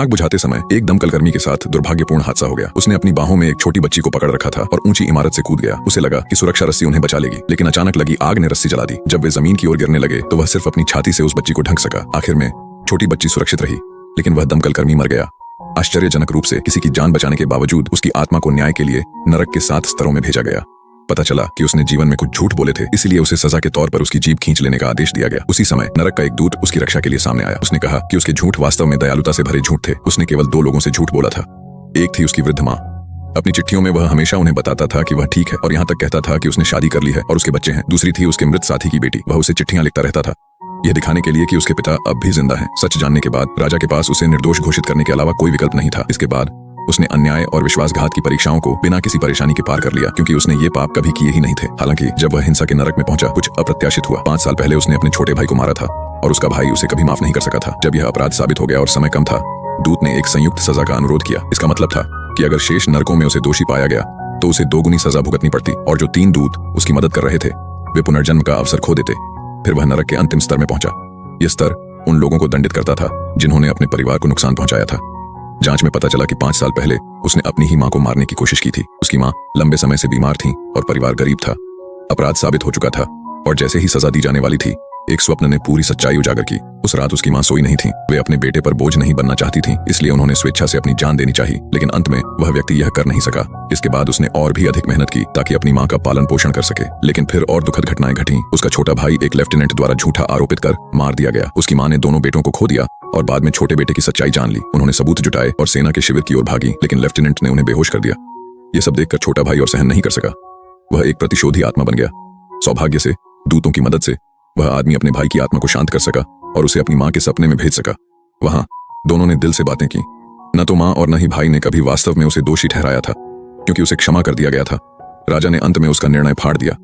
आग बुझाते समय एक दमकल कर्मी के साथ दुर्भाग्यपूर्ण हादसा हो गया। उसने अपनी बाहों में एक छोटी बच्ची को पकड़ रखा था और ऊंची इमारत से कूद गया। उसे लगा कि सुरक्षा रस्सी उन्हें बचा लेगी, लेकिन अचानक लगी आग ने रस्सी जला दी। जब वे जमीन की ओर गिरने लगे तो वह सिर्फ अपनी छाती से उस बच्ची को ढक सका। आखिर में छोटी बच्ची सुरक्षित रही, लेकिन वह दमकल कर्मी मर गया। आश्चर्यजनक रूप से किसी की जान बचाने के बावजूद उसकी आत्मा को न्याय के लिए नरक के 7 स्तरों में भेजा गया। पता चला कि उसने जीवन में कुछ झूठ बोले थे, इसीलिए उसे सजा के तौर पर उसकी जीभ खींच लेने का आदेश दिया गया। उसी समय नरक का एक दूत उसकी रक्षा के लिए सामने आया। उसने कहा कि उसके झूठ वास्तव में दयालुता से भरे झूठ थे। उसने केवल 2 लोगों से झूठ बोला था। एक थी उसकी वृद्ध माँ। अपनी चिट्ठियों में वह हमेशा उन्हें बताता था कि वह ठीक है और यहाँ तक कहता था कि उसने शादी कर ली है और उसके बच्चे हैं। दूसरी थी उसके मृत साथी की बेटी। वह उसे चिट्ठियां लिखता रहता था, यह दिखाने के लिए कि उसके पिता अब भी जिंदा हैं। सच जानने के बाद राजा के पास उसे निर्दोष घोषित करने के अलावा कोई विकल्प नहीं था। इसके बाद उसने अन्याय और विश्वासघात की परीक्षाओं को बिना किसी परेशानी के पार कर लिया, क्योंकि उसने ये पाप कभी किए ही नहीं थे। हालांकि जब वह हिंसा के नरक में पहुंचा, कुछ अप्रत्याशित हुआ। 5 साल पहले उसने अपने छोटे भाई को मारा था और उसका भाई उसे कभी माफ नहीं कर सका था। जब यह अपराध साबित हो गया और समय कम था, दूत ने एक संयुक्त सजा का अनुरोध किया। इसका मतलब था कि अगर शेष नरकों में उसे दोषी पाया गया तो उसे 2 गुनी सजा भुगतनी पड़ती, और जो 3 दूत उसकी मदद कर रहे थे वे पुनर्जन्म का अवसर खो देते। फिर वह नरक के अंतिम स्तर में पहुंचा। यह स्तर उन लोगों को दंडित करता था जिन्होंने अपने परिवार को नुकसान पहुंचाया था। जांच में पता चला कि 5 साल पहले उसने अपनी ही मां को मारने की कोशिश की थी। उसकी मां लंबे समय से बीमार थी और परिवार गरीब था। अपराध साबित हो चुका था और जैसे ही सजा दी जाने वाली थी, एक स्वप्न ने पूरी सच्चाई उजागर की। उस रात उसकी मां सोई नहीं थी। वे अपने बेटे पर बोझ नहीं बनना चाहती थी, इसलिए उन्होंने स्वेच्छा से अपनी जान देनी चाहिए, लेकिन अंत में वह व्यक्ति यह कर नहीं सका। इसके बाद उसने और भी अधिक मेहनत की ताकि अपनी मां का पालन पोषण कर सके, लेकिन फिर और दुखद घटनाएं घटी। उसका छोटा भाई एक लेफ्टिनेंट द्वारा झूठा आरोपित कर मार दिया गया। उसकी मां ने दोनों बेटों को खो दिया और बाद में छोटे बेटे की सच्चाई जान ली। उन्होंने सबूत जुटाए और सेना के शिविर की ओर भागी, लेकिन लेफ्टिनेंट ने उन्हें बेहोश कर दिया। यह सब देखकर छोटा भाई और सहन नहीं कर सका। वह एक प्रतिशोधी आत्मा बन गया। सौभाग्य से दूतों की मदद से वह आदमी अपने भाई की आत्मा को शांत कर सका और उसे अपनी मां के सपने में भेज सका। वहां दोनों ने दिल से बातें की। न तो मां और न ही भाई ने कभी वास्तव में उसे दोषी ठहराया था, क्योंकि उसे क्षमा कर दिया गया था। राजा ने अंत में उसका निर्णय फाड़ दिया